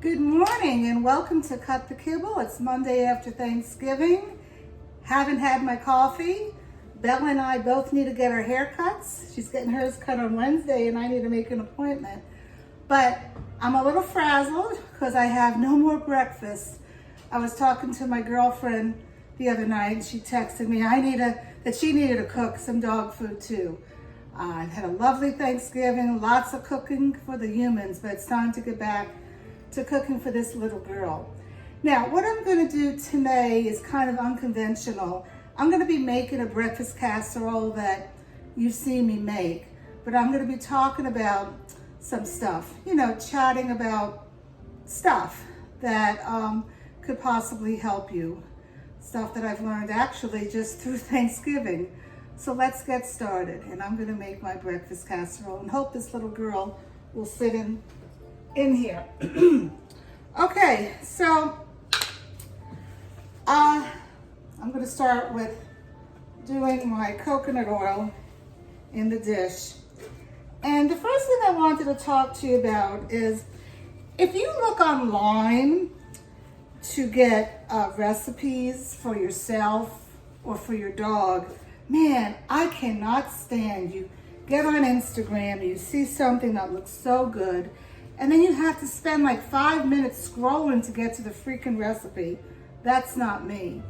Good morning and welcome to Cut the Kibble. It's Monday after Thanksgiving. Haven't had my coffee. Bella and I both need to get our haircuts. She's getting hers cut on Wednesday and I need to make an appointment. But I'm a little frazzled because I have no more breakfast. I was talking to my girlfriend the other night and she texted me that she needed to cook some dog food too. I've had a lovely Thanksgiving, lots of cooking for the humans, but it's time to get back to cooking for this little girl. Now, what I'm going to do today is kind of unconventional. I'm going to be making a breakfast casserole that you've seen me make, but I'm going to be talking about some stuff, chatting about stuff that could possibly help you. Stuff that I've learned actually just through Thanksgiving. So let's get started. And I'm going to make my breakfast casserole and hope this little girl will sit in here. Okay, so I'm going to start with doing my coconut oil in the dish. And the first thing I wanted to talk to you about is if you look online to get recipes for yourself or for your dog, man, I cannot stand you get on Instagram, you see something that looks so good, and then you have to spend like 5 minutes scrolling to get to the freaking recipe. That's not me.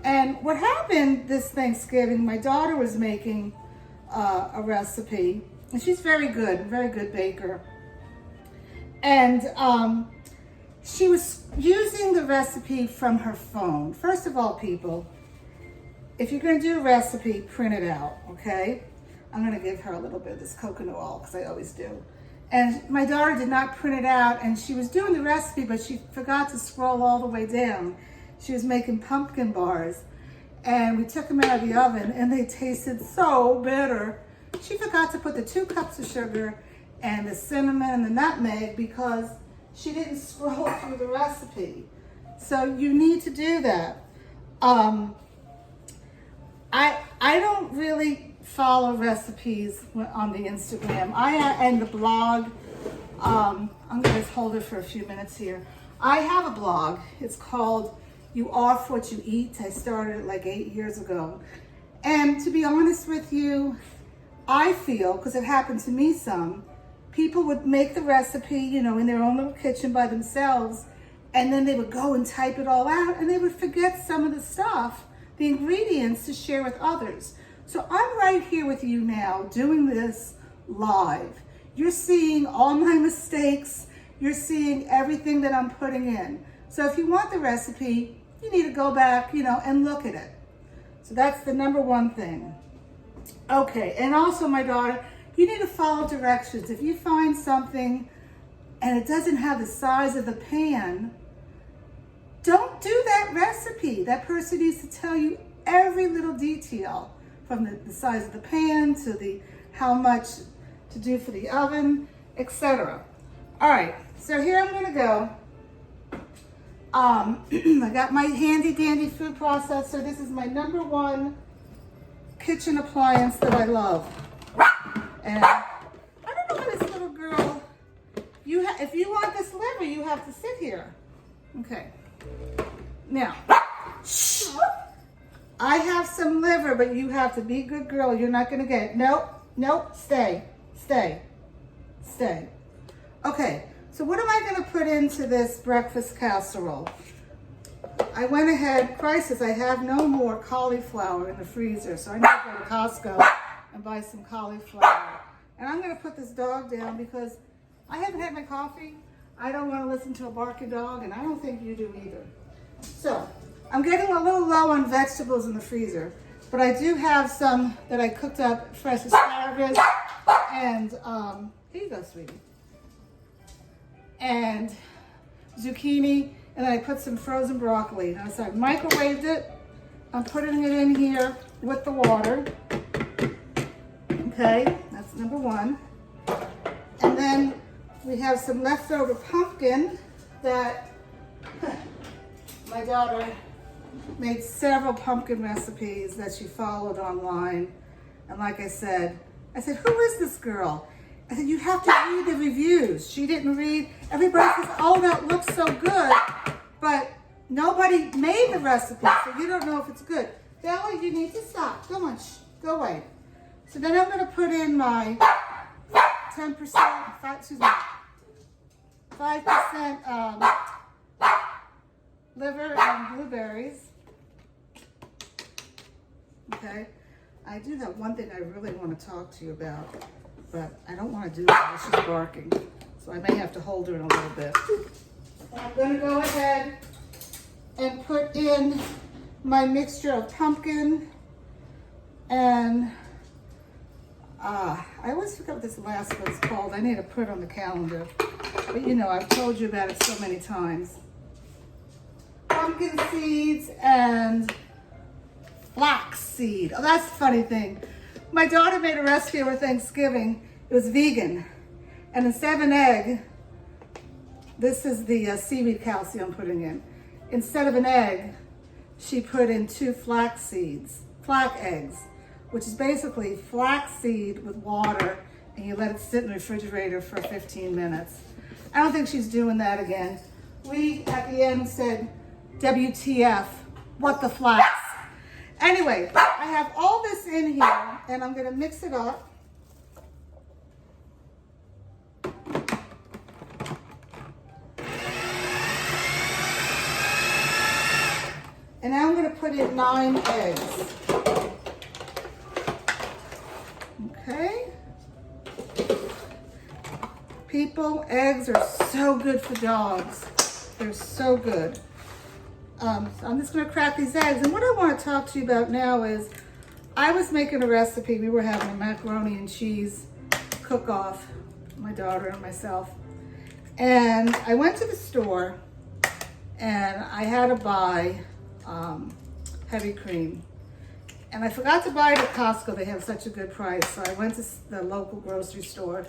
And what happened this Thanksgiving, my daughter was making a recipe, and she's very good baker. And she was using the recipe from her phone. First of all, people, if you're gonna do a recipe, print it out, okay? I'm gonna give her a little bit of this coconut oil, because I always do. And my daughter did not print it out, and she was doing the recipe, but she forgot to scroll all the way down. She was making pumpkin bars, and we took them out of the oven, and they tasted so bitter. She forgot to put the 2 cups of sugar and the cinnamon and the nutmeg because she didn't scroll through the recipe. So you need to do that. I don't really follow recipes on the Instagram. And the blog. I'm going to hold it for a few minutes here. I have a blog. It's called You Are What You Eat. I started it like 8 years ago. And to be honest with you, I feel, because it happened to me some, people would make the recipe, in their own little kitchen by themselves, and then they would go and type it all out, and they would forget some of the stuff, the ingredients, to share with others. So I'm right here with you now doing this live. You're seeing all my mistakes. You're seeing everything that I'm putting in. So if you want the recipe, you need to go back, and look at it. So that's the number one thing. Okay, and also my daughter, you need to follow directions. If you find something and it doesn't have the size of the pan, don't do that recipe. That person needs to tell you every little detail, from the size of the pan to how much to do for the oven, etc. All right, so here I'm gonna go. I got my handy dandy food processor. This is my number one kitchen appliance that I love. And I don't know why this little girl, if you want this liver, you have to sit here. Okay, now, shh. I have some liver, but you have to be a good girl. You're not gonna get it. Nope, stay. Okay, so what am I gonna put into this breakfast casserole? I went ahead, crisis, I have no more cauliflower in the freezer, so I need to go to Costco and buy some cauliflower. And I'm gonna put this dog down because I haven't had my coffee. I don't wanna listen to a barking dog, and I don't think you do either. So, I'm getting a little low on vegetables in the freezer, but I do have some that I cooked up, fresh asparagus, and here you go, sweetie, and zucchini, and then I put some frozen broccoli. Now, so I microwaved it. I'm putting it in here with the water. Okay, that's number one. And then we have some leftover pumpkin that my daughter made several pumpkin recipes that she followed online. And like I said, who is this girl? I said, you have to read the reviews. She didn't read. Everybody says, oh, that looks so good. But nobody made the recipe, so you don't know if it's good. Bella, you need to stop. Come on, go away. So then I'm going to put in my 5% liver and blueberries. Okay. I do have one thing I really want to talk to you about, but I don't want to do it while she's barking. So I may have to hold her in a little bit. I'm going to go ahead and put in my mixture of pumpkin and I always forget what this last one's called. I need to put it on the calendar. But you know, I've told you about it so many times. Pumpkin seeds and flax seed. Oh, that's the funny thing. My daughter made a recipe over Thanksgiving. It was vegan. And instead of an egg, this is the seaweed calcium I'm putting in. Instead of an egg, she put in 2 flax eggs, which is basically flax seed with water, and you let it sit in the refrigerator for 15 minutes. I don't think she's doing that again. We, at the end, said, WTF, what the flax? Anyway, I have all this in here, and I'm gonna mix it up. And now I'm gonna put in 9 eggs. Okay. People, eggs are so good for dogs. They're so good. So I'm just gonna crack these eggs. And what I wanna talk to you about now is, I was making a recipe. We were having a macaroni and cheese cook-off, my daughter and myself. And I went to the store and I had to buy heavy cream. And I forgot to buy it at Costco. They have such a good price. So I went to the local grocery store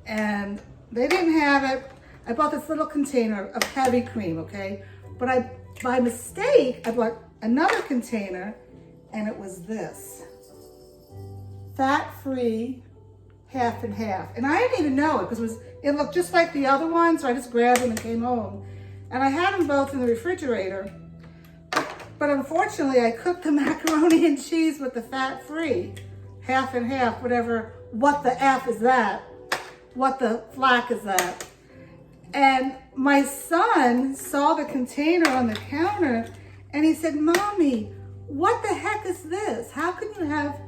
and they didn't have it. I bought this little container of heavy cream, okay? But by mistake, I bought another container and it was this. Fat-free, half and half. And I didn't even know it because it looked just like the other one, so I just grabbed them and came home. And I had them both in the refrigerator. But unfortunately, I cooked the macaroni and cheese with the fat-free, half and half, whatever, what the F is that? What the flack is that? And my son saw the container on the counter and he said, Mommy, what the heck is this? How can you have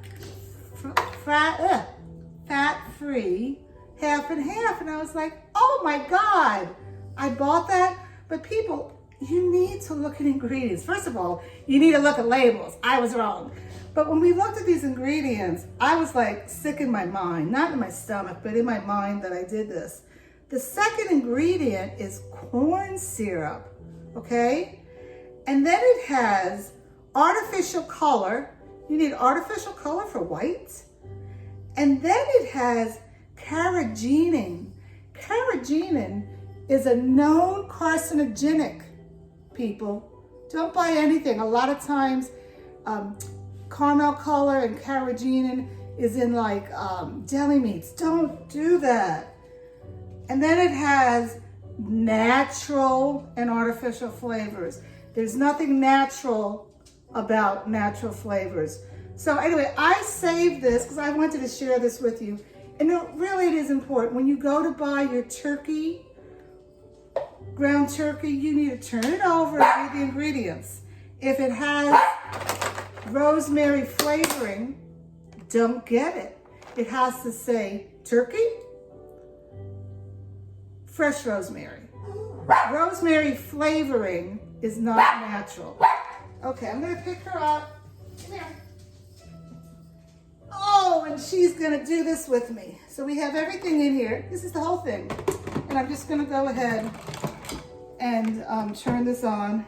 fat-free, half and half? And I was like, oh my God, I bought that. But people, you need to look at ingredients. First of all, you need to look at labels. I was wrong. But when we looked at these ingredients, I was like sick in my mind, not in my stomach, but in my mind that I did this. The second ingredient is corn syrup, okay? And then it has artificial color. You need artificial color for white. And then it has carrageenan. Carrageenan is a known carcinogenic, people. Don't buy anything. A lot of times, caramel color and carrageenan is in like deli meats. Don't do that. And then it has natural and artificial flavors. There's nothing natural about natural flavors. So anyway, I saved this because I wanted to share this with you. And really it is important. When you go to buy your turkey, ground turkey, you need to turn it over and read the ingredients. If it has rosemary flavoring, don't get it. It has to say turkey, fresh rosemary. Rosemary flavoring is not natural. Okay, I'm gonna pick her up. Come here. Oh, and she's gonna do this with me. So we have everything in here. This is the whole thing. And I'm just gonna go ahead and turn this on.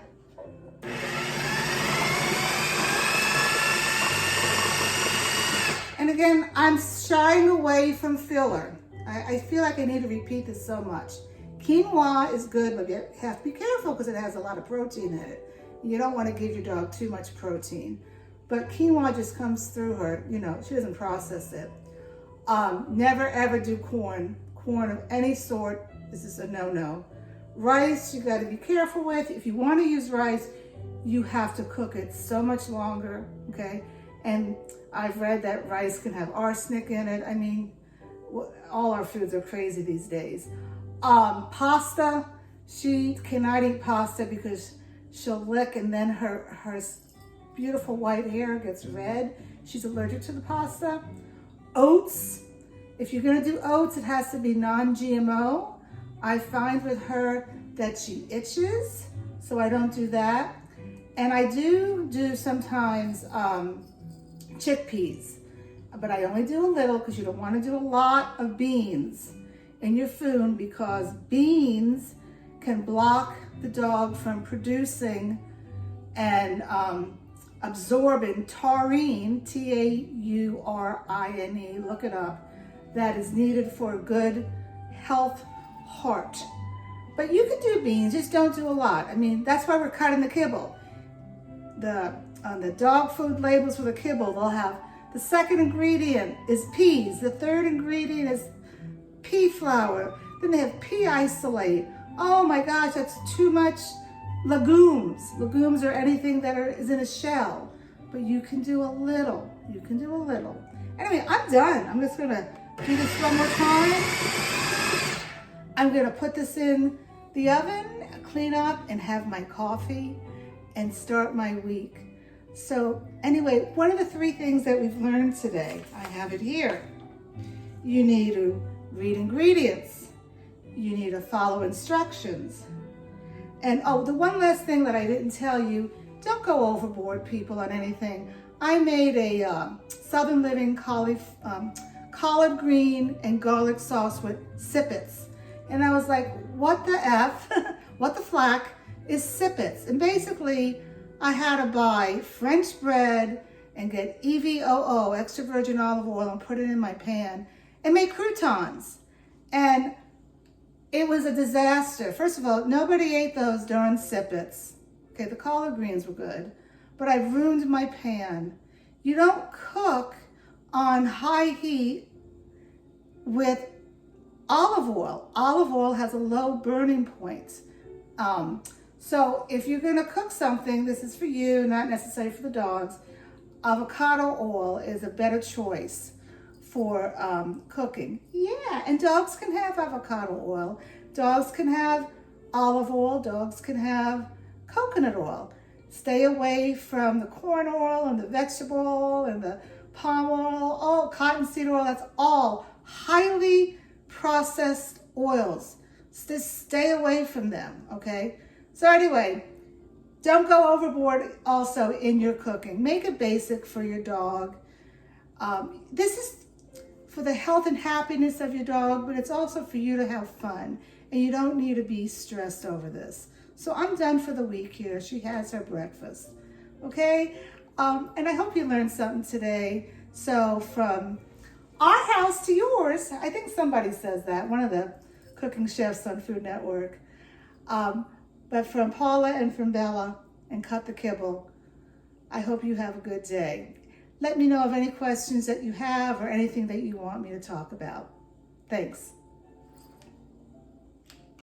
And again, I'm shying away from filler. I feel like I need to repeat this so much. Quinoa is good, but you have to be careful because it has a lot of protein in it. You don't want to give your dog too much protein. But quinoa just comes through her, you know, she doesn't process it. Never ever do corn. Corn of any sort, this is a no-no. Rice, you gotta be careful with. If you wanna use rice, you have to cook it so much longer, okay? And I've read that rice can have arsenic in it. I mean, all our foods are crazy these days. Pasta, she cannot eat pasta because she'll lick and then her beautiful white hair gets red. She's allergic to the pasta. Oats, if you're gonna do oats, it has to be non-GMO. I find with her that she itches, so I don't do that. And I do sometimes chickpeas, but I only do a little because you don't want to do a lot of beans in your food because beans can block the dog from producing and absorbing taurine, Taurine, look it up, that is needed for a good health heart. But you can do beans, just don't do a lot. I mean, that's why we're cutting the kibble. On the dog food labels for the kibble, they'll have the second ingredient is peas, the third ingredient is pea flour, then they have pea isolate. Oh my gosh, that's too much legumes. Legumes are anything that is in a shell, but you can do a little. You can do a little. Anyway, I'm done. I'm just gonna do this one more time. I'm gonna put this in the oven, clean up, and have my coffee and start my week. So anyway, one of the 3 things that we've learned today, I have it here. You need to read ingredients. You need to follow instructions. And oh, the one last thing that I didn't tell you, don't go overboard, people, on anything. I made a Southern Living collard green and garlic sauce with sippets. And I was like, what the F, what the flack is sippets? And basically, I had to buy French bread and get EVOO, extra virgin olive oil, and put it in my pan and make croutons. And it was a disaster. First of all, nobody ate those darn sippets. Okay, the collard greens were good, but I ruined my pan. You don't cook on high heat with olive oil. Olive oil has a low burning point. So if you're gonna cook something, this is for you, not necessarily for the dogs, avocado oil is a better choice for cooking. Yeah, and dogs can have avocado oil. Dogs can have olive oil. Dogs can have coconut oil. Stay away from the corn oil and the vegetable oil and the palm oil, all cottonseed oil. That's all highly processed oils. Just stay away from them, okay? So anyway, don't go overboard also in your cooking. Make it basic for your dog. This is for the health and happiness of your dog, but it's also for you to have fun. And you don't need to be stressed over this. So I'm done for the week here. She has her breakfast, okay? And I hope you learned something today. So from our house to yours, I think somebody says that, one of the cooking chefs on Food Network. But from Paula and from Bella and Cut the Kibble, I hope you have a good day. Let me know of any questions that you have or anything that you want me to talk about. Thanks.